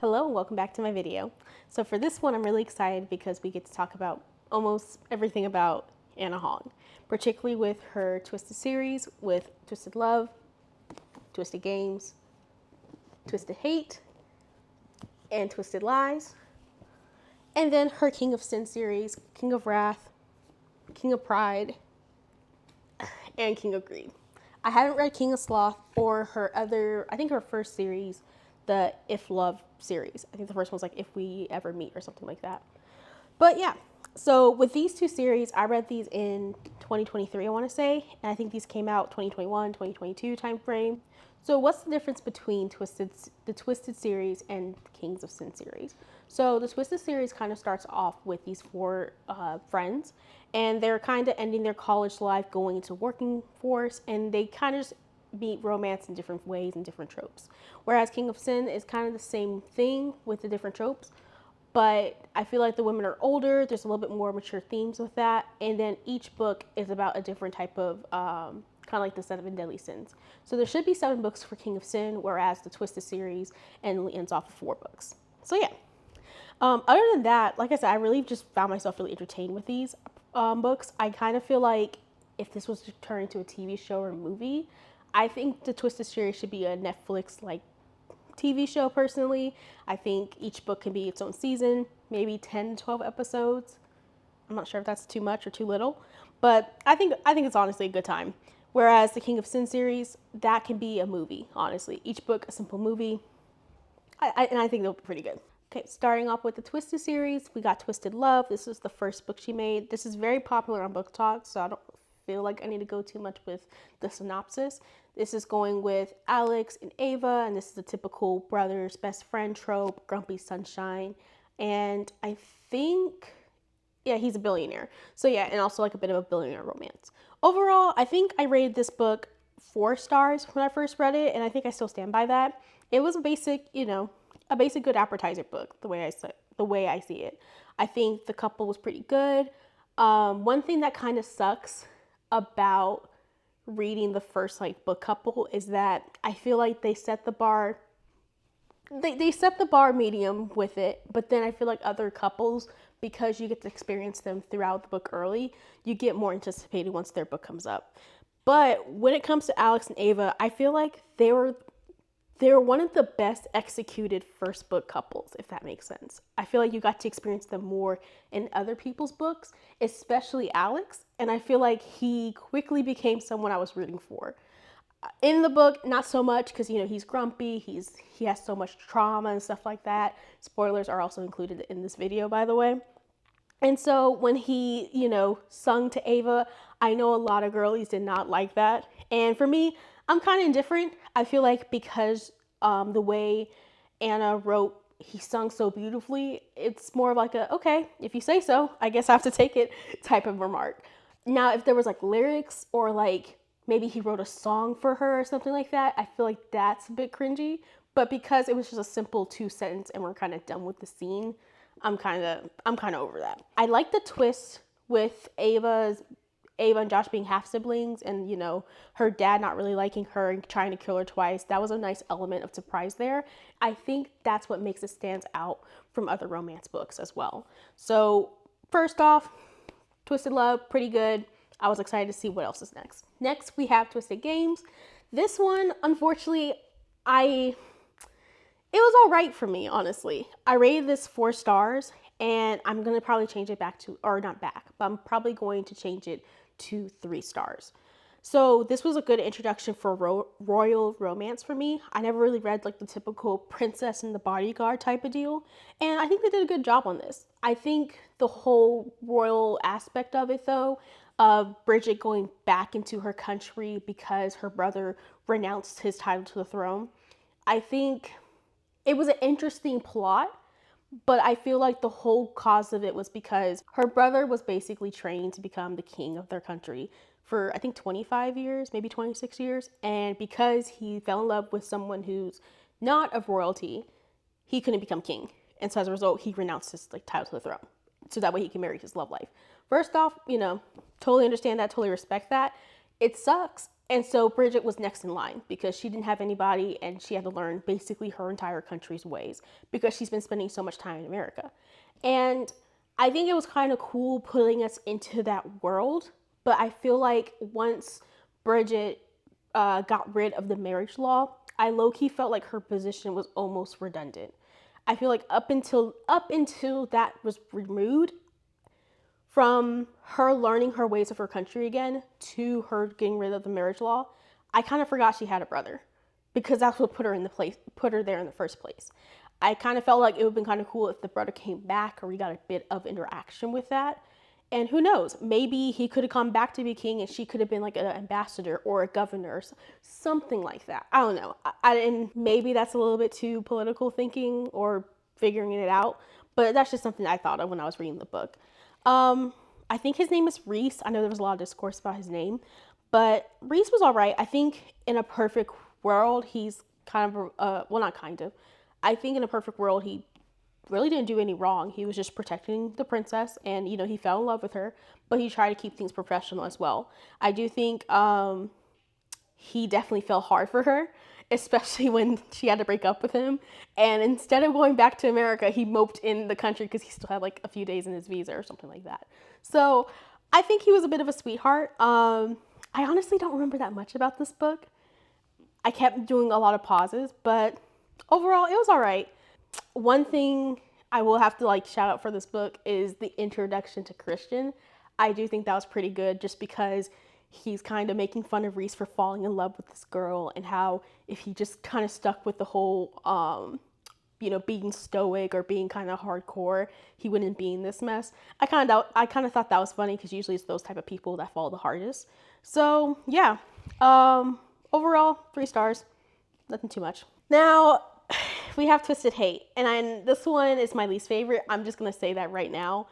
Hello and welcome back to my video. So for this one, I'm really excited because we get to talk about almost everything about Anna Huang, particularly with her Twisted series, with Twisted Love, Twisted Games, Twisted Hate, and Twisted Lies, and then her King of Sin series, King of Wrath, King of Pride, and King of Greed. I haven't read King of Sloth or her other, I think her first series, the If Love series. I think the first one's like If We Ever Meet or something like that. But yeah, so with these two series, I read these in 2023, I want to say, and I think these came out 2021, 2022 time frame. So what's the difference between the Twisted series and Kings of Sin series? So the Twisted series kind of starts off with these four friends, and they're kind of ending their college life, going into working force, and they kind of just meet romance in different ways and different tropes. Whereas King of Sin is kind of the same thing with the different tropes, but I feel like the women are older. There's a little bit more mature themes with that, and then each book is about a different type of kind of like the 7 deadly sins. So there should be 7 books for King of Sin, whereas the Twisted series ends off with 4 books. So yeah. Other than that, like I said, I really just found myself really entertained with these books. I kind of feel like if this was to turn into a TV show or movie, I think the Twisted series should be a Netflix like TV show. Personally, I think each book can be its own season, maybe 10 to 12 episodes. I'm not sure if that's too much or too little, but I think it's honestly a good time. Whereas the King of Sin series, that can be a movie, honestly. Each book a simple movie. And I think they'll be pretty good. Okay, starting off with the Twisted series, we got Twisted Love. This is the first book she made. This is very popular on BookTok, so I don't feel like I need to go too much with the synopsis. This is going with Alex and Ava, and this is a typical brothers best friend trope, grumpy sunshine. And I think, yeah, he's a billionaire. So yeah, and also like a bit of a billionaire romance. Overall, I think I rated this book 4 stars when I first read it, and I think I still stand by that. It was a basic, a basic good appetizer book, the way I see it. I think the couple was pretty good. One thing that kind of sucks about reading the first like book couple is that I feel like they set the bar medium with it, but then I feel like other couples, because you get to experience them throughout the book early, you get more anticipated once their book comes up. But when it comes to Alex and Ava, I feel like they were one of the best executed first book couples, if that makes sense. I feel like you got to experience them more in other people's books, especially Alex, and I feel like he quickly became someone I was rooting for. In the book, not so much, because he's grumpy, he has so much trauma and stuff like that. Spoilers are also included in this video, by the way. And so when he, sung to Ava, I know a lot of girlies did not like that. And for me, I'm kind of indifferent. I feel like because the way Anna wrote, he sung so beautifully, it's more of like a, okay, if you say so, I guess I have to take it type of remark. Now, if there was like lyrics or like maybe he wrote a song for her or something like that, I feel like that's a bit cringy. But because it was just a simple 2 sentence and we're kind of done with the scene, I'm kind of over that. I like the twist with Ava and Josh being half siblings, and her dad not really liking her and trying to kill her twice. That was a nice element of surprise there. I think that's what makes it stand out from other romance books as well. So first off, Twisted Love, pretty good. I was excited to see what else is next. Next, we have Twisted Games. This one, unfortunately, it was all right for me, honestly. I rated this 4 stars, and I'm going to probably change it back to, or not back, but I'm probably going to change it to 3 stars. So this was a good introduction for royal romance for me. I never really read like the typical princess and the bodyguard type of deal, and I think they did a good job on this. I think the whole royal aspect of it, though, of Bridget going back into her country because her brother renounced his title to the throne, I think it was an interesting plot, but I feel like the whole cause of it was because her brother was basically trained to become the king of their country for I think 25 years, maybe 26 years. And because he fell in love with someone who's not of royalty, he couldn't become king. And so as a result, he renounced his title to the throne. So that way he can marry his love life. First off, totally understand that, totally respect that. It sucks. And so Bridget was next in line because she didn't have anybody and she had to learn basically her entire country's ways because she's been spending so much time in America. And I think it was kind of cool putting us into that world. But I feel like once Bridget got rid of the marriage law, I low-key felt like her position was almost redundant. I feel like up until that was removed, from her learning her ways of her country again to her getting rid of the marriage law, I kind of forgot she had a brother because that's what put her there in the first place. I kind of felt like it would have been kind of cool if the brother came back or we got a bit of interaction with that. And who knows, maybe he could have come back to be king and she could have been like an ambassador or a governor or something like that. I don't know. And maybe that's a little bit too political thinking or figuring it out, but that's just something I thought of when I was reading the book. I think his name is Reese. I know there was a lot of discourse about his name, but Reese was all right. I think in a perfect world, he's kind of, well, not kind of. I think in a perfect world, he really didn't do any wrong. He was just protecting the princess and, you know, he fell in love with her, but he tried to keep things professional as well. I do think, he definitely fell hard for her, especially when she had to break up with him. And instead of going back to America, he moped in the country because he still had like a few days in his visa or something like that. So I think he was a bit of a sweetheart. I honestly don't remember that much about this book. I kept doing a lot of pauses, but overall it was all right. One thing I will have to like shout out for this book is the introduction to Christian. I do think that was pretty good just because he's kind of making fun of Reese for falling in love with this girl and how if he just kind of stuck with the whole, being stoic or being kind of hardcore, he wouldn't be in this mess. I kind of thought that was funny because usually it's those type of people that fall the hardest. So yeah, overall 3 stars, nothing too much. Now we have Twisted Hate, and this one is my least favorite. I'm just gonna say that right now.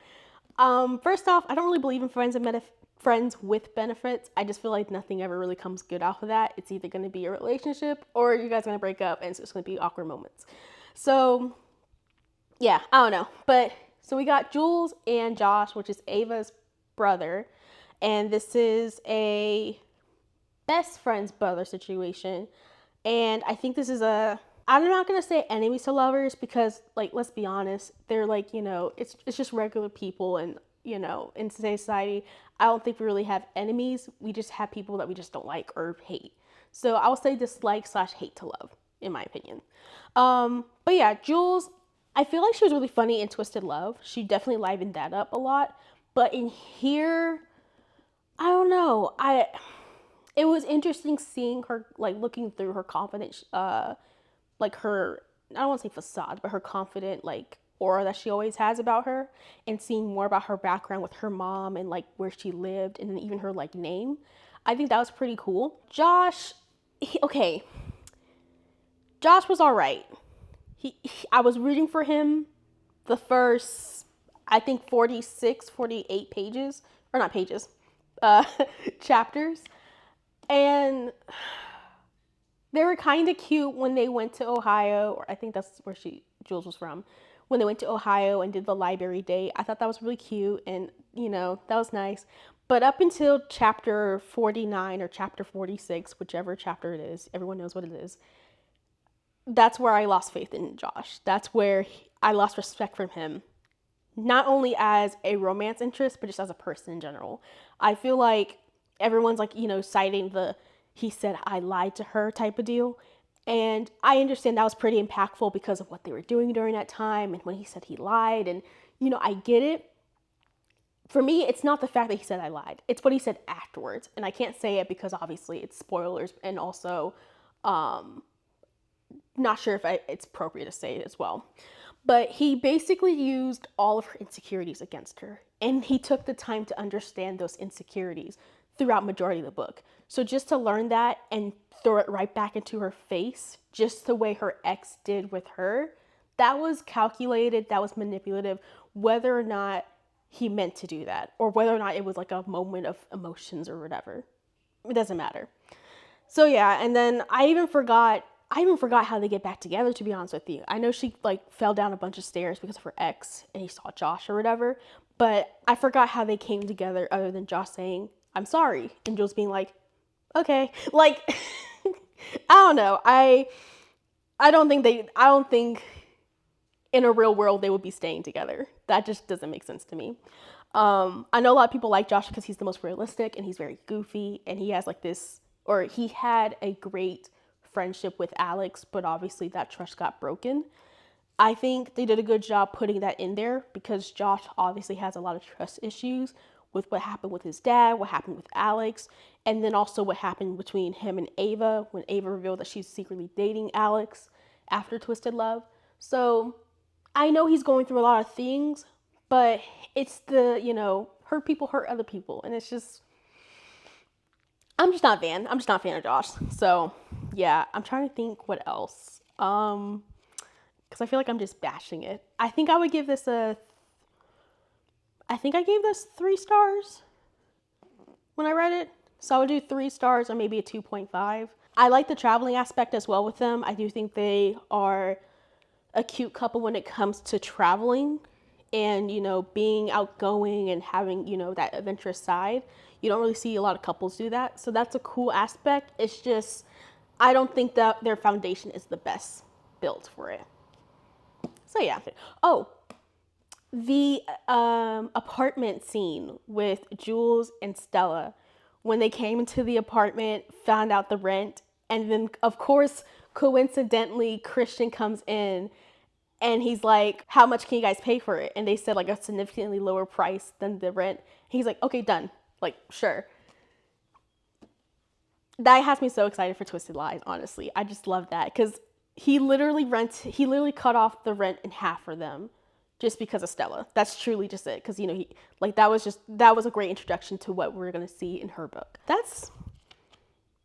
First off, I don't really believe in friends with benefits. I just feel like nothing ever really comes good off of that. It's either going to be a relationship or you guys are going to break up and it's just going to be awkward moments. So yeah, I don't know. But so we got Jules and Josh, which is Ava's brother. And this is a best friend's brother situation. And I think this is I'm not going to say enemies to lovers because, like, let's be honest, they're like, it's just regular people. And, in today's society, I don't think we really have enemies. We just have people that we just don't like or hate. So I would say dislike/hate to love, in my opinion. But yeah, Jules, I feel like she was really funny in Twisted Love. She definitely livened that up a lot. But in here, I don't know. It was interesting seeing her, like, looking through her confidence, like her, I don't want to say facade, but her confident, like, aura that she always has about her, and seeing more about her background with her mom and like where she lived and then even her like name. I think that was pretty cool. Josh, Josh was all right. I was rooting for him the first, I think 46, 48 pages, or not pages, chapters. And they were kind of cute when they went to Ohio, or I think that's where Jules was from. When they went to Ohio and did the library day, I thought that was really cute and, that was nice. But up until chapter 49 or chapter 46, whichever chapter it is, everyone knows what it is, that's where I lost faith in Josh. That's where I lost respect for him. Not only as a romance interest, but just as a person in general. I feel like everyone's like, citing the he said I lied to her type of deal. And I understand that was pretty impactful because of what they were doing during that time and when he said he lied. And, I get it. For me, it's not the fact that he said I lied. It's what he said afterwards. And I can't say it because obviously it's spoilers and also not sure if it's appropriate to say it as well. But he basically used all of her insecurities against her. And he took the time to understand those insecurities throughout majority of the book. So just to learn that and throw it right back into her face, just the way her ex did with her, that was calculated, that was manipulative, whether or not he meant to do that, or whether or not it was like a moment of emotions or whatever. It doesn't matter. So yeah, and then I even forgot how they get back together, to be honest with you. I know she like fell down a bunch of stairs because of her ex and he saw Josh or whatever, but I forgot how they came together other than Josh saying, I'm sorry, and Jules being like, okay. Like, I don't know. I don't think in a real world they would be staying together. That just doesn't make sense to me. I know a lot of people like Josh because he's the most realistic and he's very goofy and he has like this, or he had a great friendship with Alex, but obviously that trust got broken. I think they did a good job putting that in there because Josh obviously has a lot of trust issues with what happened with his dad, what happened with Alex, and then also what happened between him and Ava when Ava revealed that she's secretly dating Alex after Twisted Love. So I know he's going through a lot of things, but it's the, hurt people hurt other people. And it's just, I'm just not a fan. I'm just not a fan of Josh. So yeah, I'm trying to think what else. Because I feel like I'm just bashing it. I think I would give this I think I gave this 3 stars when I read it. So I would do 3 stars or maybe a 2.5. I like the traveling aspect as well with them. I do think they are a cute couple when it comes to traveling and, being outgoing and having, that adventurous side. You don't really see a lot of couples do that. So that's a cool aspect. It's just, I don't think that their foundation is the best built for it. So yeah. Oh, the apartment scene with Jules and Stella when they came into the apartment, found out the rent, and then of course, coincidentally, Christian comes in and he's like, how much can you guys pay for it? And they said like a significantly lower price than the rent. He's like, okay, done. Like, sure. That has me so excited for Twisted Lies, honestly. I just love that because he literally cut off the rent in half for them just because of Stella. That's truly just it. Because, that was a great introduction to what we're going to see in her book. That's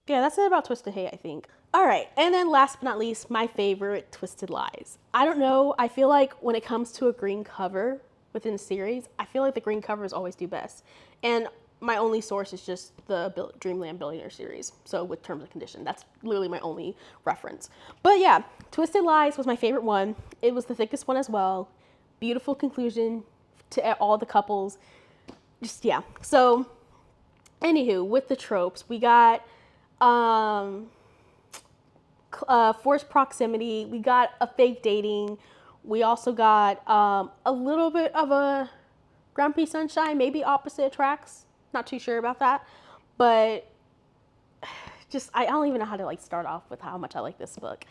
it about Twisted Hay, I think. All right, and then last but not least, my favorite, Twisted Lies. I don't know, I feel like when it comes to a green cover within a series, I feel like the green covers always do best. And my only source is just the Dreamland Billionaire series. So with Terms and Condition, that's literally my only reference. But yeah, Twisted Lies was my favorite one. It was the thickest one as well. Beautiful conclusion to all the couples. Just, yeah. So, anywho, with the tropes, we got forced proximity. We got a fake dating. We also got a little bit of a grumpy sunshine, maybe opposite attracts. Not too sure about that, but just I don't even know how to like start off with how much I like this book.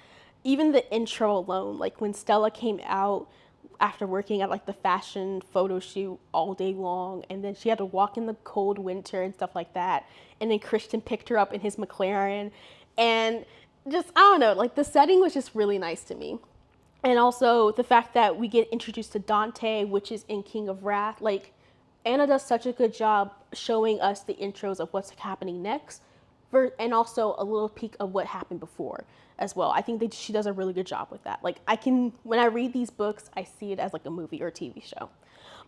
Even the intro alone, like when Stella came out after working at like the fashion photo shoot all day long, and then she had to walk in the cold winter and stuff like that, and then Christian picked her up in his McLaren, and just I don't know, like the setting was just really nice to me. And also the fact that we get introduced to Dante, which is in King of Wrath. Like Anna does such a good job showing us the intros of what's happening next, and also a little peek of what happened before as well. I think that she does a really good job with that. Like when I read these books, I see it as like a movie or a TV show.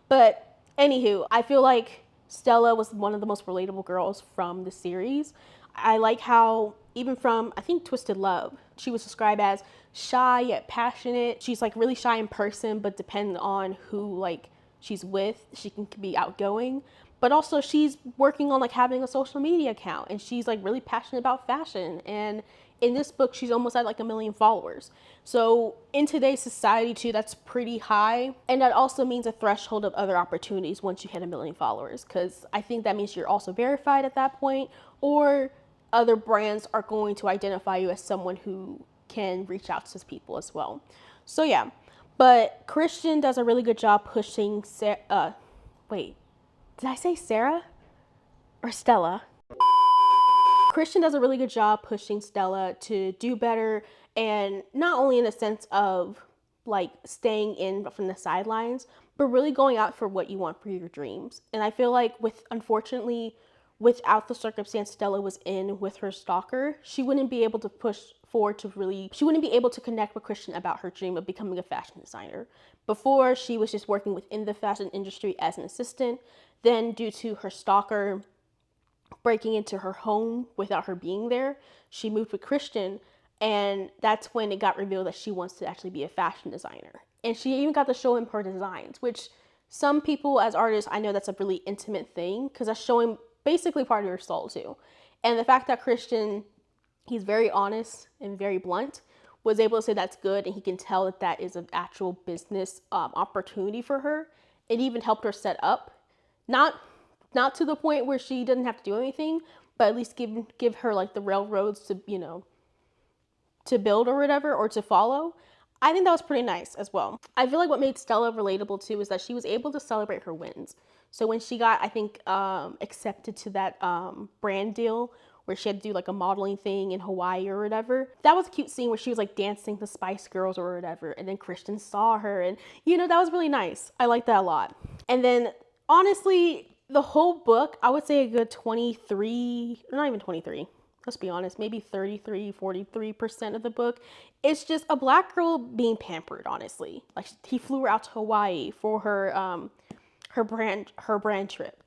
But anywho, I feel like Stella was one of the most relatable girls from the series. I like how even from, I think, Twisted Love, she was described as shy yet passionate. She's like really shy in person, but depending on who like she's with, she can be outgoing. But also she's working on like having a social media account, and she's like really passionate about fashion. And in this book, she's almost at like 1 million followers. So in today's society too, that's pretty high. And that also means a threshold of other opportunities once you hit 1 million followers. Because I think that means you're also verified at that point, or other brands are going to identify you as someone who can reach out to people as well. So yeah, but Christian does a really good job pushing wait, did I say Sarah or Stella? Christian does a really good job pushing Stella to do better, and not only in the sense of like staying in from the sidelines, but really going out for what you want for your dreams. And I feel like unfortunately, without the circumstance Stella was in with her stalker, she wouldn't be able to push forward she wouldn't be able to connect with Christian about her dream of becoming a fashion designer. Before, she was just working within the fashion industry as an assistant. Then due to her stalker breaking into her home without her being there, she moved with Christian, and that's when it got revealed that she wants to actually be a fashion designer. And she even got to show him her designs, which some people as artists, I know that's a really intimate thing because that's showing basically part of your soul too. And the fact that Christian, he's very honest and very blunt, was able to say that's good, and he can tell that that is an actual business opportunity for her. It even helped her set up, not to the point where she doesn't have to do anything, but at least give her like the railroads to, to build or whatever, or to follow. I think that was pretty nice as well. I feel like what made Stella relatable too is that she was able to celebrate her wins. So when she got, I think, accepted to that brand deal where she had to do like a modeling thing in Hawaii or whatever, that was a cute scene where she was like dancing the Spice Girls or whatever, and then Christian saw her, and that was really nice. I liked that a lot. And then honestly, the whole book, I would say a good 23, not even 23, let's be honest, maybe 33, 43% of the book, it's just a Black girl being pampered, honestly. Like, he flew her out to Hawaii for her brand trip.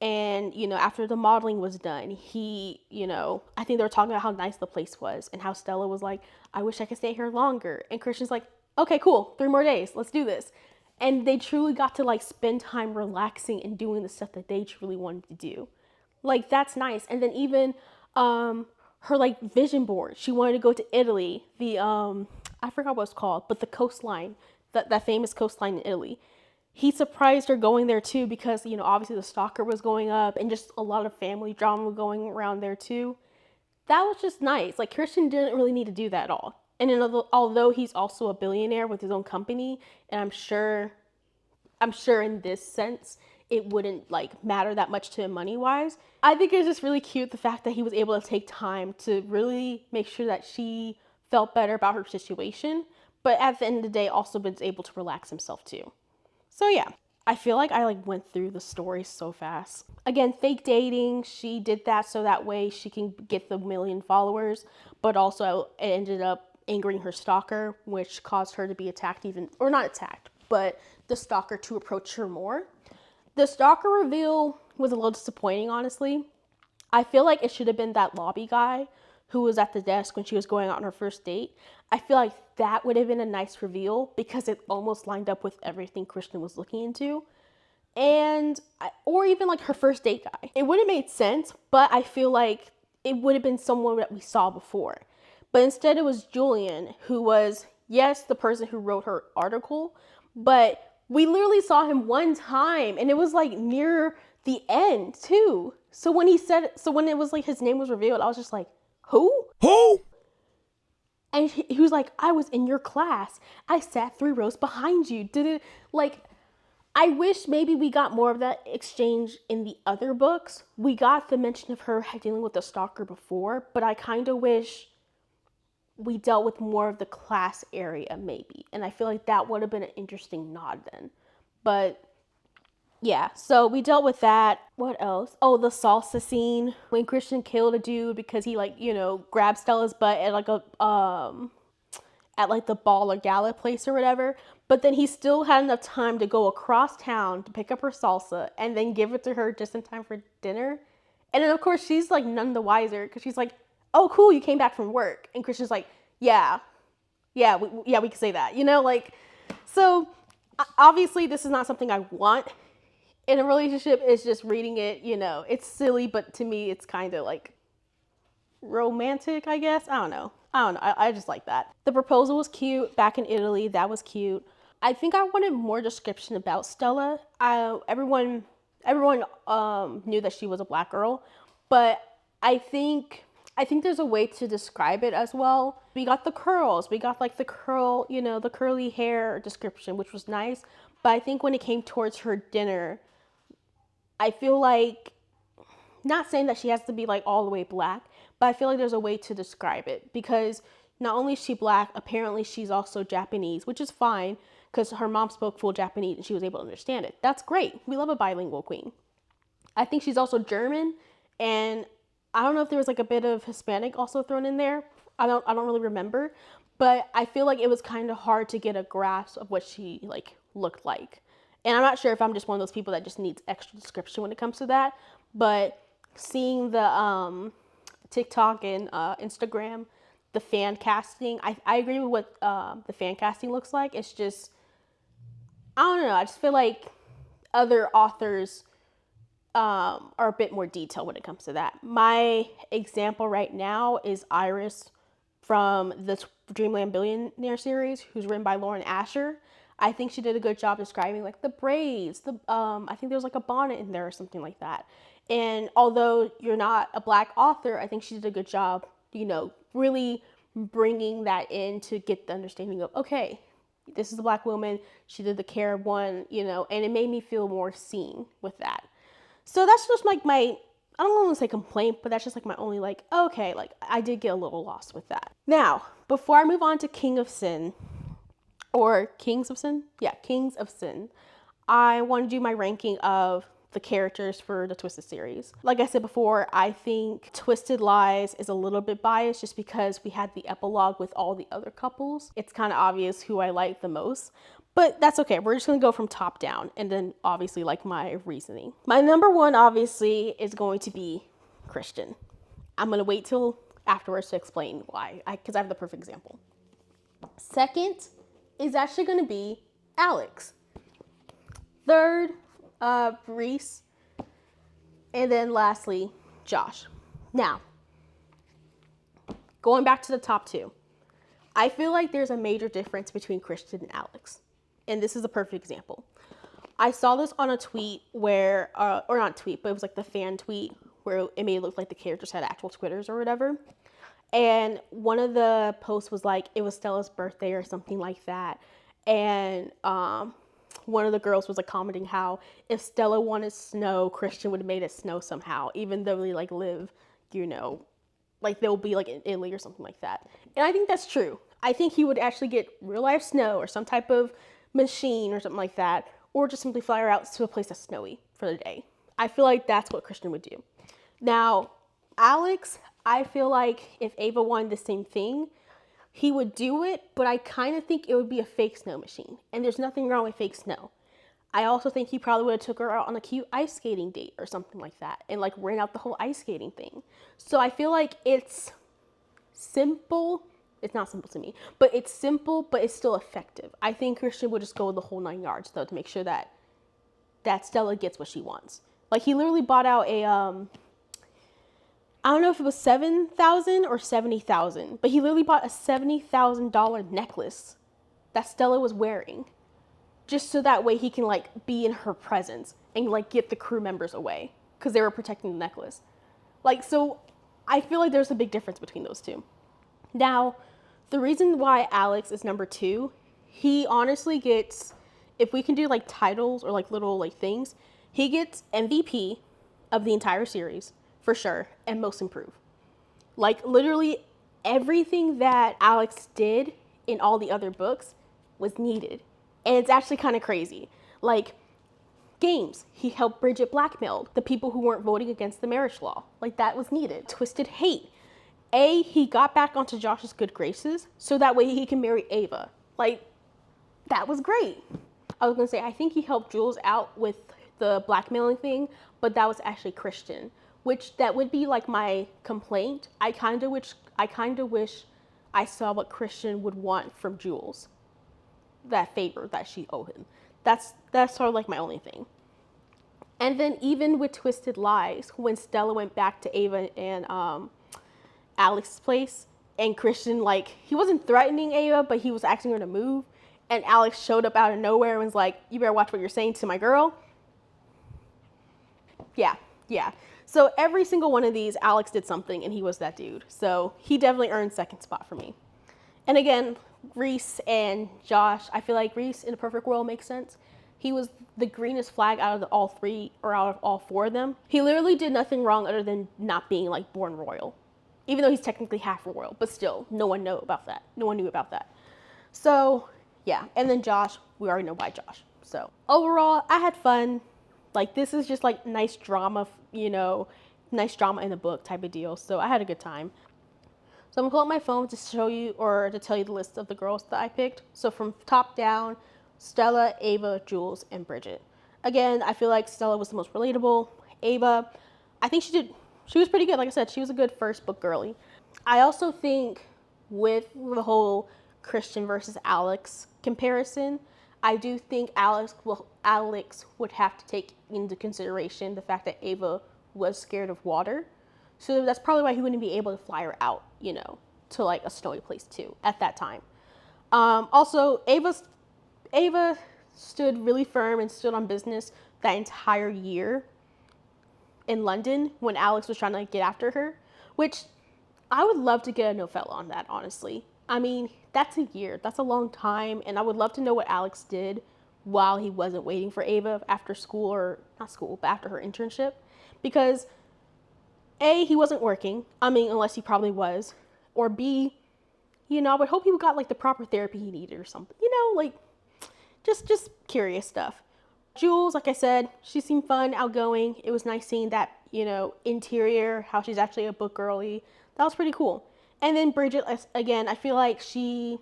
And, after the modeling was done, he, I think they were talking about how nice the place was and how Stella was like, I wish I could stay here longer. And Christian's like, okay, cool, 3 more days, let's do this. And they truly got to like spend time relaxing and doing the stuff that they truly wanted to do. Like, that's nice. And then even her like vision board, she wanted to go to Italy, the I forgot what it's called, but the coastline, that famous coastline in Italy. He surprised her going there too, because obviously the stalker was going up and just a lot of family drama going around there too. That was just nice. Like, Christian didn't really need to do that at all. And although he's also a billionaire with his own company, and I'm sure in this sense it wouldn't like matter that much to him money wise, I think it's just really cute the fact that he was able to take time to really make sure that she felt better about her situation, but at the end of the day also was able to relax himself too. So yeah, I feel like I like went through the story so fast. Again, fake dating, she did that so that way she can get the 1 million followers, but also it ended up angering her stalker, which caused her to be attacked, or not attacked, but the stalker to approach her more. The stalker reveal was a little disappointing, honestly. I feel like it should have been that lobby guy who was at the desk when she was going out on her first date. I feel like that would have been a nice reveal because it almost lined up with everything Christian was looking into. Or even like her first date guy. It would have made sense, but I feel like it would have been someone that we saw before. But instead it was Julian, who was, yes, the person who wrote her article, but we literally saw him one time, and it was like near the end too. So when it was like his name was revealed, I was just like, who? Who? And he was like, I was in your class. I sat 3 rows behind you. Did it like, I wish maybe we got more of that exchange in the other books. We got the mention of her dealing with the stalker before, but I kind of wish we dealt with more of the class area maybe. And I feel like that would have been an interesting nod then. But yeah, so we dealt with that. What else? Oh, the salsa scene when Christian killed a dude because he like, grabbed Stella's butt at like the ball or gala place or whatever. But then he still had enough time to go across town to pick up her salsa and then give it to her just in time for dinner. And then of course she's like none the wiser because she's like, oh cool, you came back from work. And Christian's like, yeah, we can say that, like, so obviously this is not something I want in a relationship. It's just reading it, it's silly, but to me it's kind of like romantic, I guess. I don't know. I just like that. The proposal was cute back in Italy. That was cute. I think I wanted more description about Stella. Everyone knew that she was a Black girl, but I think there's a way to describe it as well. We got the curls. We got like the the curly hair description, which was nice. But I think when it came towards her dinner, I feel like, not saying that she has to be like all the way Black, but I feel like there's a way to describe it because not only is she Black, apparently she's also Japanese, which is fine because her mom spoke full Japanese and she was able to understand it. That's great. We love a bilingual queen. I think she's also German, and I don't know if there was like a bit of Hispanic also thrown in there. I don't really remember, but I feel like it was kind of hard to get a grasp of what she like looked like. And I'm not sure if I'm just one of those people that just needs extra description when it comes to that, but seeing the TikTok and Instagram, the fan casting, I agree with what the fan casting looks like. It's just, I don't know, I just feel like other authors are a bit more detailed when it comes to that. My example right now is Iris from the Dreamland Billionaire series, who's written by Lauren Asher. I think she did a good job describing like the braids, I think there was like a bonnet in there or something like that. And although you're not a Black author, I think she did a good job, really bringing that in to get the understanding of, okay, this is a Black woman. She did the care one, and it made me feel more seen with that. So that's just like my, I don't want to say complaint, but that's just like my only like, okay, like I did get a little lost with that. Now, before I move on to King of Sin, or Kings of Sin? Yeah, Kings of Sin. I want to do my ranking of the characters for the Twisted series. Like I said before, I think Twisted Lies is a little bit biased just because we had the epilogue with all the other couples. It's kind of obvious who I like the most. But that's okay. We're just going to go from top down and then obviously like my reasoning. My number one obviously is going to be Christian. I'm going to wait till afterwards to explain why, because I have the perfect example. Second is actually going to be Alex. Third, Reese. And then lastly, Josh. Now, going back to the top two, I feel like there's a major difference between Christian and Alex. And this is a perfect example. I saw this on a tweet where, or not tweet, but it was like the fan tweet where it made it look like the characters had actual Twitters or whatever. And one of the posts was like, it was Stella's birthday or something like that. And one of the girls was like commenting how if Stella wanted snow, Christian would have made it snow somehow, even though they like live, like they'll be like in Italy or something like that. And I think that's true. I think he would actually get real life snow or some type of machine or something like that, or just simply fly her out to a place that's snowy for the day. I feel like that's what Christian would do. Now, Alex, I feel like if Ava wanted the same thing, he would do it, but I kind of think it would be a fake snow machine. And there's nothing wrong with fake snow. I also think he probably would have took her out on a cute ice skating date or something like that and like ran out the whole ice skating thing. So I feel like it's simple. It's not simple to me, but it's simple, but it's still effective. I think Christian would just go the whole 9 yards though to make sure that Stella gets what she wants. Like he literally bought out a, I don't know if it was 7,000 or 70,000, but he literally bought a $70,000 necklace that Stella was wearing, just so that way he can like be in her presence and like get the crew members away because they were protecting the necklace. Like, so I feel like there's a big difference between those two. Now, the reason why Alex is number two, he honestly gets, if we can do like titles or like little like things, he gets MVP of the entire series for sure, and most improved. Like literally everything that Alex did in all the other books was needed. And it's actually kind of crazy. Like games, he helped Bridget blackmail the people who weren't voting against the marriage law. Like that was needed. Twisted hate. He got back onto Josh's good graces so that way he can marry Ava. Like that was great. I was gonna say, I think he helped Jules out with the blackmailing thing, but that was actually Christian, which that would be like my complaint. I kind of wish I saw what Christian would want from Jules, that favor that she owed him. That's sort of like my only thing. And then even with Twisted Lies, when Stella went back to Ava and Alex's place, and Christian, like, he wasn't threatening Ava, but he was asking her to move, and Alex showed up out of nowhere and was like, you better watch what you're saying to my girl. Yeah. So every single one of these, Alex did something, and he was that dude. So he definitely earned second spot for me. And again, Reese and Josh, I feel like Reese in a perfect world makes sense. He was the greenest flag out of all three, or out of all four of them. He literally did nothing wrong other than not being like born royal, even though he's technically half royal, but still no one knew about that. So yeah, and then Josh, we already know why Josh. So overall, I had fun. Like this is just like nice drama, nice drama in the book type of deal. So I had a good time. So I'm gonna pull up my phone to show you, or to tell you the list of the girls that I picked. So from top down, Stella, Ava, Jules, and Bridget. Again, I feel like Stella was the most relatable. Ava, I think she was pretty good. Like I said, she was a good first book girly. I also think with the whole Christian versus Alex comparison, I do think Alex would have to take into consideration the fact that Ava was scared of water. So that's probably why he wouldn't be able to fly her out, to like a snowy place too at that time. Also, Ava stood really firm and stood on business that entire year in London when Alex was trying to get after her, which I would love to get a novella on that, honestly. I mean, that's a year. That's a long time. And I would love to know what Alex did while he wasn't waiting for Ava after school, or not school, but after her internship. Because A, he wasn't working. I mean, unless he probably was. Or B, I would hope he got like the proper therapy he needed or something. Like just curious stuff. Jules, like I said, she seemed fun, outgoing. It was nice seeing that, interior, how she's actually a book girly. That was pretty cool. And then Bridget, again, I feel like she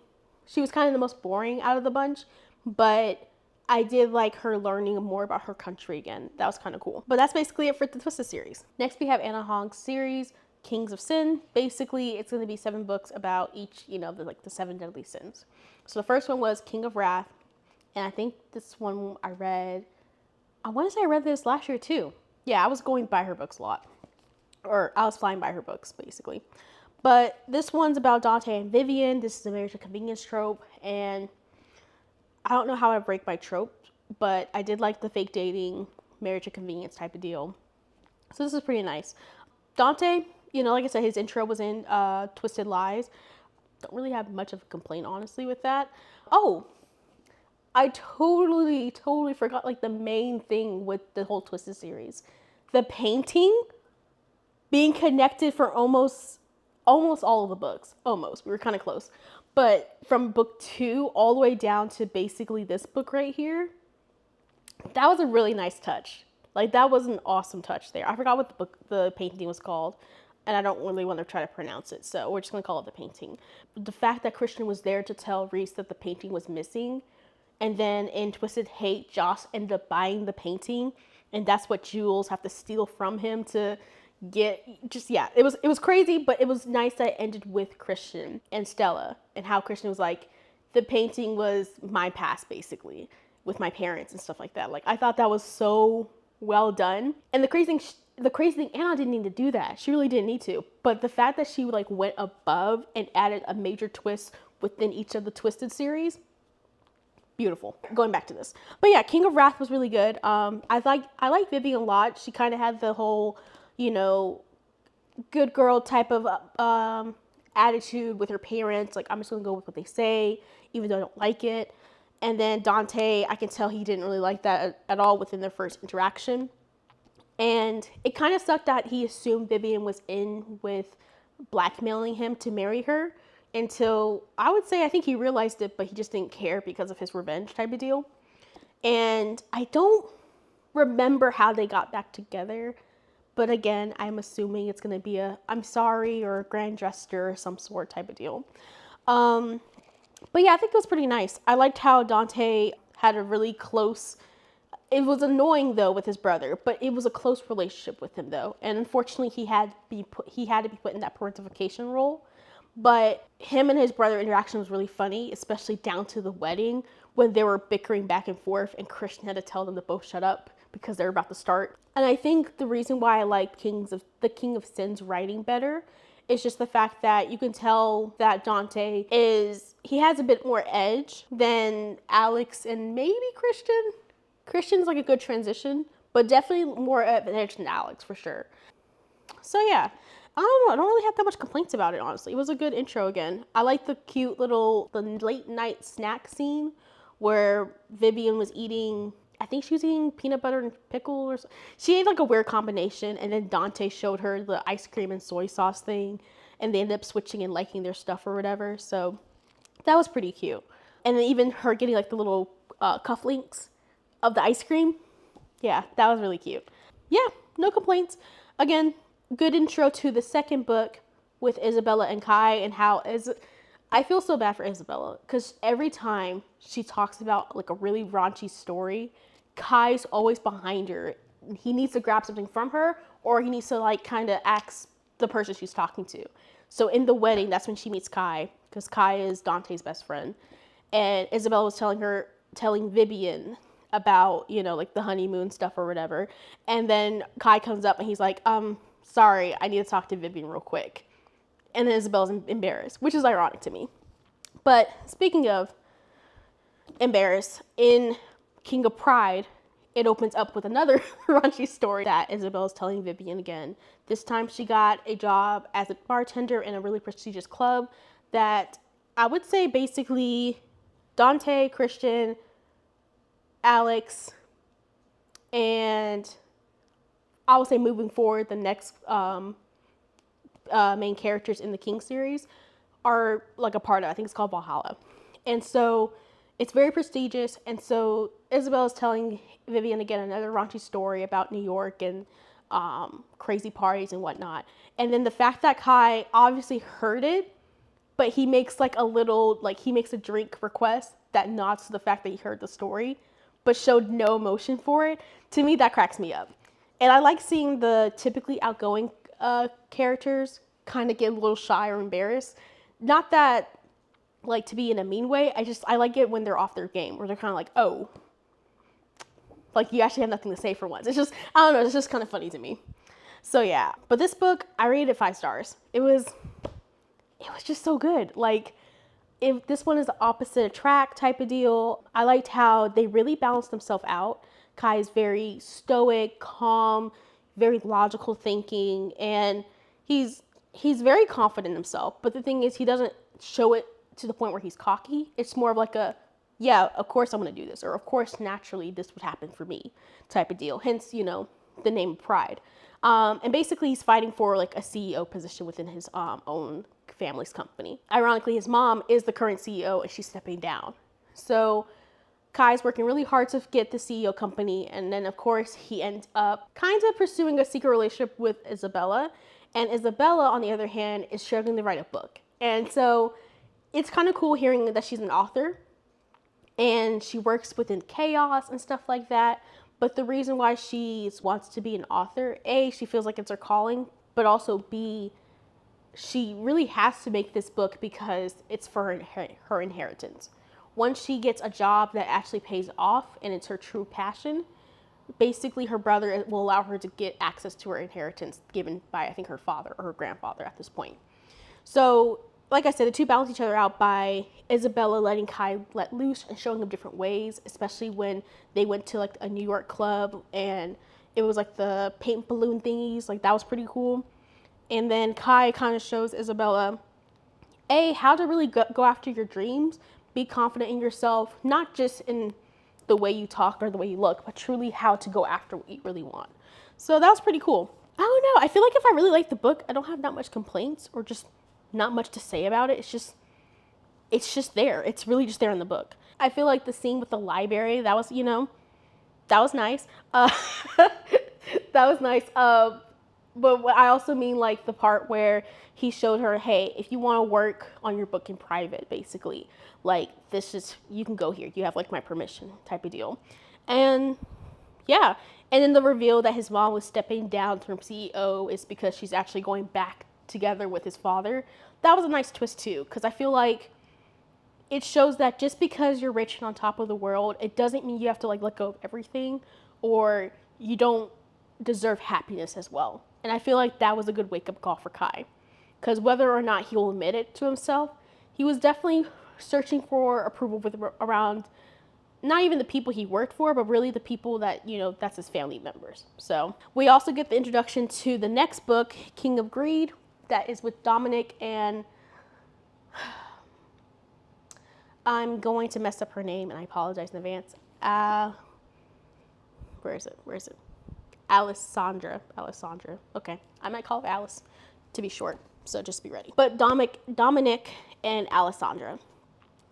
was kind of the most boring out of the bunch, but I did like her learning more about her country again. That was kind of cool. But that's basically it for the Twisted series. Next, we have Anna Hong's series, Kings of Sin. Basically, it's going to be 7 books about each, the 7 deadly sins. So the first one was King of Wrath. And I think this one I want to say I read this last year too. Yeah, I was going by her books a lot. Or I was flying by her books, basically. But this one's about Dante and Vivian. This is a marriage to convenience trope. And I don't know how I break my trope, but I did like the fake dating, marriage to convenience type of deal. So this is pretty nice. Dante, like I said, his intro was in Twisted Lies. Don't really have much of a complaint, honestly, with that. Oh, I totally forgot like the main thing with the whole Twisted series. The painting being connected for almost all of the books. Almost. We were kind of close. But from book 2 all the way down to basically this book right here, that was a really nice touch. Like, that was an awesome touch there. I forgot what the painting was called, and I don't really want to try to pronounce it, so we're just going to call it the painting. The fact that Christian was there to tell Reese that the painting was missing, and then in Twisted Hate, Joss ended up buying the painting, and that's what Jules have to steal from him to get. It was crazy, but it was nice that it ended with Christian and Stella, and how Christian was like, the painting was my past, basically, with my parents and stuff like that. Like, I thought that was so well done. And the crazy thing, Anna didn't need to do that. She really didn't need to. But the fact that she like went above and added a major twist within each of the Twisted series, beautiful. Going back to this, but yeah, King of Wrath was really good. I like Vivian a lot. She kind of had the whole, good girl type of attitude with her parents. Like, I'm just gonna go with what they say, even though I don't like it. And then Dante, I can tell he didn't really like that at all within their first interaction. And it kind of sucked that he assumed Vivian was in with blackmailing him to marry her, until I would say I think he realized it, but he just didn't care because of his revenge type of deal. And I don't remember how they got back together, but again, I'm assuming it's going to be a I'm sorry or a grand gesture or some sort type of deal. But yeah, I think it was pretty nice. I liked how Dante had a really close, it was annoying though with his brother, but it was a close relationship with him though. And unfortunately he had to be put in that parentification role. But him and his brother interaction was really funny, especially down to the wedding when they were bickering back and forth and Christian had to tell them to both shut up because they're about to start. And I think the reason why I like the King of Sin's writing better is just the fact that you can tell that Dante he has a bit more edge than Alex and maybe Christian. Christian's like a good transition, but definitely more of an edge than Alex for sure. So yeah, I don't know. I don't really have that much complaints about it, honestly. It was a good intro again. I like the cute the late night snack scene where Vivian was eating, I think she was eating peanut butter and pickle or something. She ate like a weird combination, and then Dante showed her the ice cream and soy sauce thing, and they ended up switching and liking their stuff or whatever. So that was pretty cute. And then even her getting like the little cufflinks of the ice cream. Yeah, that was really cute. Yeah, no complaints. Again, good intro to the second book with Isabella and Kai, and how I feel so bad for Isabella because every time she talks about like a really raunchy story, Kai's always behind her. He needs to grab something from her, or he needs to like kind of ask the person she's talking to. So in the wedding, that's when she meets Kai, because Kai is Dante's best friend. And Isabella was telling telling Vivian about, you know, like the honeymoon stuff or whatever. And then Kai comes up and he's like, sorry, I need to talk to Vivian real quick. And then Isabella's embarrassed, which is ironic to me. But speaking of embarrassed, in King of Pride, it opens up with another raunchy story that Isabella's telling Vivian again. This time she got a job as a bartender in a really prestigious club that I would say basically Dante, Christian, Alex, and I would say moving forward, the next main characters in the King series are like a part of. I think it's called Valhalla. And so it's very prestigious. And so Isabel is telling Vivian again another raunchy story about New York and crazy parties and whatnot. And then the fact that Kai obviously heard it, but he makes like a little, like he makes a drink request that nods to the fact that he heard the story, but showed no emotion for it. To me, that cracks me up. And I like seeing the typically outgoing characters kind of get a little shy or embarrassed. Not that like to be in a mean way. I like it when they're off their game, where they're kind of like, oh, like you actually have nothing to say for once. It's just, I don't know, it's just kind of funny to me. So yeah, but this book, I rated it 5 stars. It was just so good. Like, if this one is the opposite attract type of deal, I liked how they really balanced themselves out. Kai is very stoic, calm, very logical thinking, and he's very confident in himself. But the thing is, he doesn't show it to the point where he's cocky. It's more of like a, yeah, of course I'm going to do this, or of course naturally this would happen for me type of deal. Hence, you know, the name Pride. And basically he's fighting for like a CEO position within his own family's company. Ironically, his mom is the current CEO and she's stepping down. So Kai's working really hard to get the CEO company. And then of course he ends up kind of pursuing a secret relationship with Isabella. And Isabella, on the other hand, is struggling to write a book. And so it's kind of cool hearing that she's an author and she works within chaos and stuff like that. But the reason why she wants to be an author, A, she feels like it's her calling, but also B, she really has to make this book because it's for her inheritance. Once she gets a job that actually pays off and it's her true passion, basically her brother will allow her to get access to her inheritance given by, I think, her father or her grandfather at this point. So, like I said, the two balance each other out by Isabella letting Kai let loose and showing him different ways, especially when they went to like a New York club and it was like the paint balloon thingies. Like that was pretty cool. And then Kai kind of shows Isabella, A, how to really go after your dreams, be confident in yourself, not just in the way you talk or the way you look, but truly how to go after what you really want. So that was pretty cool. I don't know. I feel like if I really like the book, I don't have that much complaints or just not much to say about it. It's just there. It's really just there in the book. I feel like the scene with the library, that was, you know, that was nice. That was nice. But what I also mean, like the part where he showed her, hey, if you want to work on your book in private, basically, like this is, you can go here. You have like my permission type of deal. And yeah. And then the reveal that his mom was stepping down from CEO is because she's actually going back together with his father. That was a nice twist too, because I feel like it shows that just because you're rich and on top of the world, it doesn't mean you have to like let go of everything or you don't deserve happiness as well. And I feel like that was a good wake-up call for Kai, because whether or not he will admit it to himself, he was definitely searching for approval around not even the people he worked for, but really the people that, you know, that's his family members. So we also get the introduction to the next book, King of Greed, that is with Dominic and I'm going to mess up her name and I apologize in advance. Where is it? Alessandra. Okay. I might call her Alice to be short. So just be ready. But Dominic and Alessandra.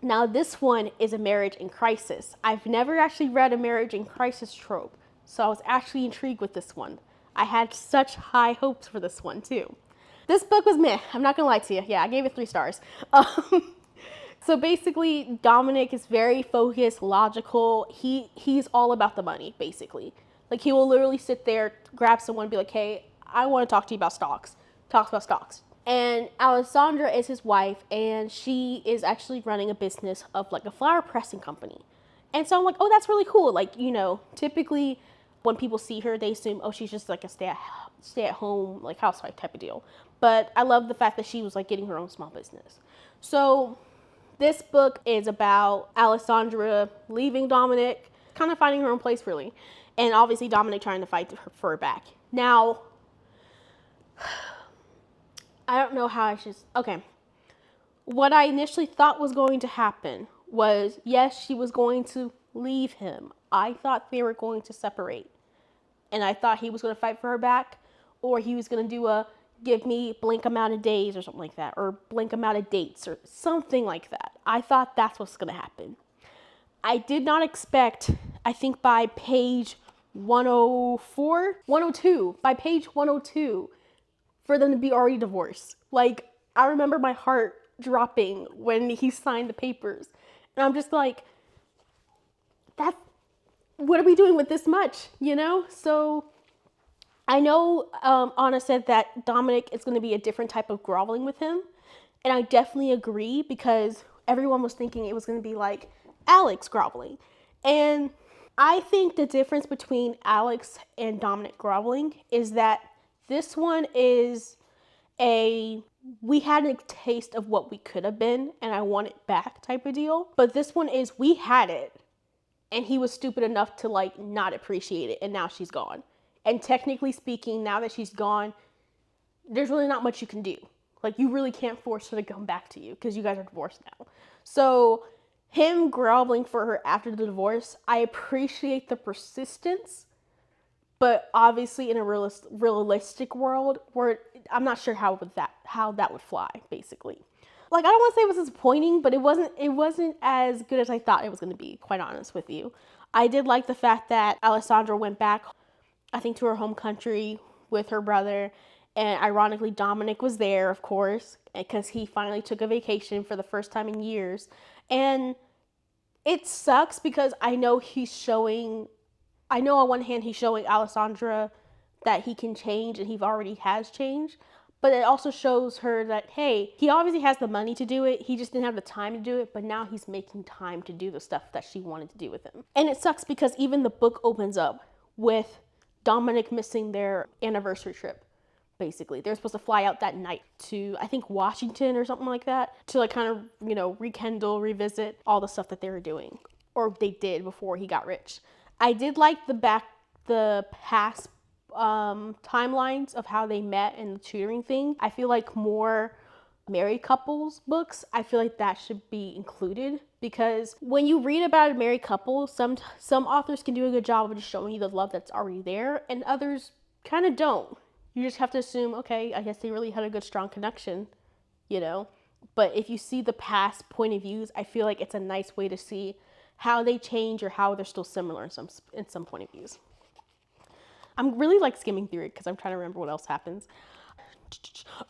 Now this one is a marriage in crisis. I've never actually read a marriage in crisis trope. So I was actually intrigued with this one. I had such high hopes for this one too. This book was meh. I'm not gonna lie to you. Yeah, I gave it 3 stars. So basically, Dominic is very focused, logical. He's all about the money, basically. Like he will literally sit there, grab someone, and be like, "Hey, I want to talk to you about stocks." Talks about stocks. And Alessandra is his wife, and she is actually running a business of like a flower pressing company. And so I'm like, oh, that's really cool. Like, you know, typically when people see her, they assume, oh, she's just like a stay at home, like housewife type of deal. But I love the fact that she was like getting her own small business. So this book is about Alessandra leaving Dominic, kind of finding her own place really. And obviously Dominic trying to fight for her back. Now, I don't know how I should, okay. What I initially thought was going to happen was, yes, she was going to leave him. I thought they were going to separate. And I thought he was going to fight for her back, or he was going to do a give me blank amount of days or something like that, or blank amount of dates or something like that. I thought that's what's going to happen. I did not expect, I think by page 102, by page 102, for them to be already divorced. Like, I remember my heart dropping when he signed the papers. And I'm just like, what are we doing with this much, you know? So I know Anna said that Dominic is going to be a different type of groveling with him. And I definitely agree, because everyone was thinking it was going to be like Alex groveling. And I think the difference between Alex and Dominic groveling is that this one is we had a taste of what we could have been and I want it back type of deal. But this one is, we had it and he was stupid enough to like not appreciate it, and now she's gone. And technically speaking, now that she's gone, there's really not much you can do. Like, you really can't force her to come back to you because you guys are divorced now. So him groveling for her after the divorce, I appreciate the persistence, but obviously in a realistic world where I'm not sure how that would fly, basically. Like, I don't want to say it was disappointing, but it wasn't as good as I thought it was going to be, quite honest with you. I did like the fact that Alessandra went back, I think, to her home country with her brother, and ironically Dominic was there, of course, because he finally took a vacation for the first time in years. And it sucks because I know on one hand he's showing Alessandra that he can change, and he already has changed. But it also shows her that, hey, he obviously has the money to do it. He just didn't have the time to do it. But now he's making time to do the stuff that she wanted to do with him. And it sucks because even the book opens up with Dominic missing their anniversary trip. Basically, they're supposed to fly out that night to, I think, Washington or something like that, to like kind of, you know, revisit all the stuff that they were doing, or they did before he got rich. I did like the past timelines of how they met and the tutoring thing. I feel like more married couples books, I feel like that should be included, because when you read about a married couple, some authors can do a good job of just showing you the love that's already there, and others kind of don't. You just have to assume, okay, I guess they really had a good, strong connection, you know? But if you see the past point of views, I feel like it's a nice way to see how they change or how they're still similar in some point of views. I'm really like skimming through it because I'm trying to remember what else happens.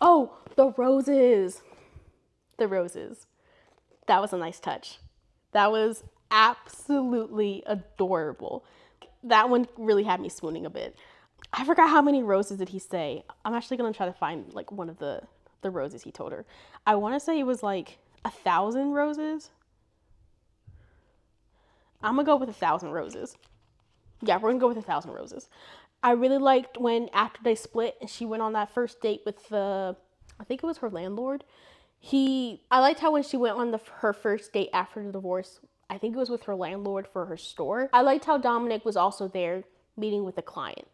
Oh, the roses. The roses. That was a nice touch. That was absolutely adorable. That one really had me swooning a bit. I forgot how many roses did he say. I'm actually going to try to find like one of the roses he told her. I want to say it was like 1,000 roses. I'm going to go with 1,000 roses. Yeah, we're going to go with 1,000 roses. I really liked when after they split and she went on that first date with I think it was her landlord. I liked how when she went on her first date after the divorce, I think it was with her landlord for her store. I liked how Dominic was also there meeting with a client.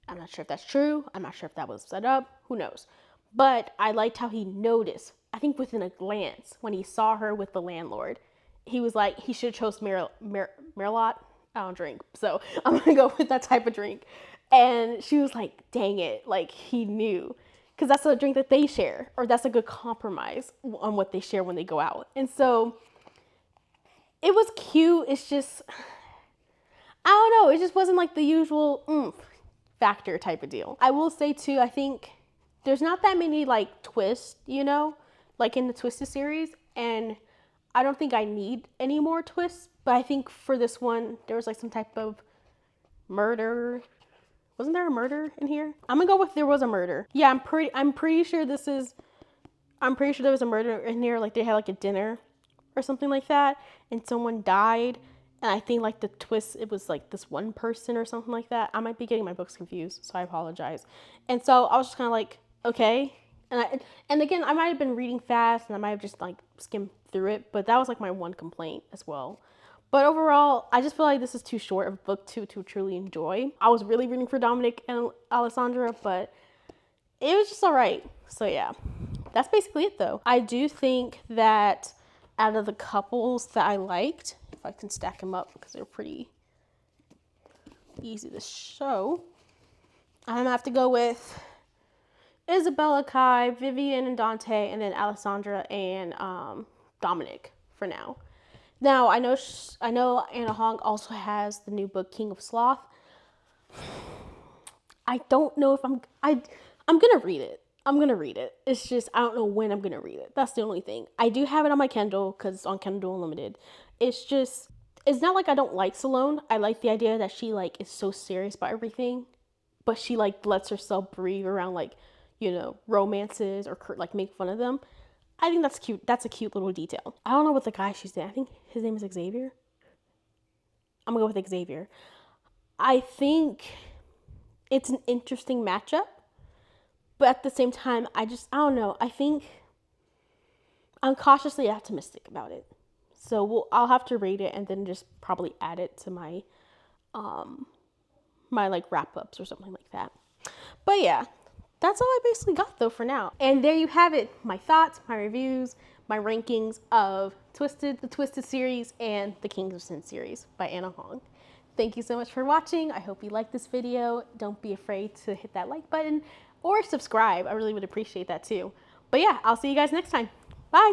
I'm not sure if that's true. I'm not sure if that was set up. Who knows? But I liked how he noticed, I think within a glance, when he saw her with the landlord, he was like, he should have chose Merlot. I don't drink, so I'm going to go with that type of drink. And she was like, dang it. Like, he knew. Because that's a drink that they share, or that's a good compromise on what they share when they go out. And so it was cute. It's just, I don't know. It just wasn't like the usual oomph factor type of deal. I will say too, I think there's not that many like twists, you know, like in the Twisted series. And I don't think I need any more twists. But I think for this one, there was like some type of murder. Wasn't there a murder in here? I'm gonna go with there was a murder. Yeah, I'm pretty sure there was a murder in here. Like they had like a dinner or something like that, and someone died. And I think like the twist, it was like this one person or something like that. I might be getting my books confused, so I apologize. And so I was just kind of like, okay. And again, I might have been reading fast and I might have just like skimmed through it, but that was like my one complaint as well. But overall, I just feel like this is too short of a book to truly enjoy. I was really rooting for Dominic and Alessandra, but it was just all right. So yeah, that's basically it though. I do think that out of the couples that I liked, if I can stack them up because they're pretty easy to show, I'm gonna have to go with Isabella, Kai, Vivian and Dante, and then Alessandra and Dominic for now. Now I know Anna Hong also has the new book King of Sloth. I don't know if I'm gonna read it. I'm gonna read it. It's just I don't know when I'm gonna read it. That's the only thing. I do have it on my Kindle because it's on Kindle Unlimited. It's just it's not like I don't like Salone. I like the idea that she like is so serious about everything, but she like lets herself breathe around like, you know, romances or like make fun of them. I think that's cute. That's a cute little detail. I don't know what the guy she's in. I think his name is Xavier. I'm gonna go with Xavier. I think it's an interesting matchup, but at the same time, I don't know. I think I'm cautiously optimistic about it. So I'll have to rate it and then just probably add it to my my like wrap ups or something like that. But yeah, that's all I basically got though for now. And there you have it, my thoughts, my reviews, my rankings of the Twisted series and the Kings of Sin series by Anna Hong. Thank you so much for watching. I hope you liked this video. Don't be afraid to hit that like button or subscribe. I really would appreciate that too. But yeah, I'll see you guys next time. Bye.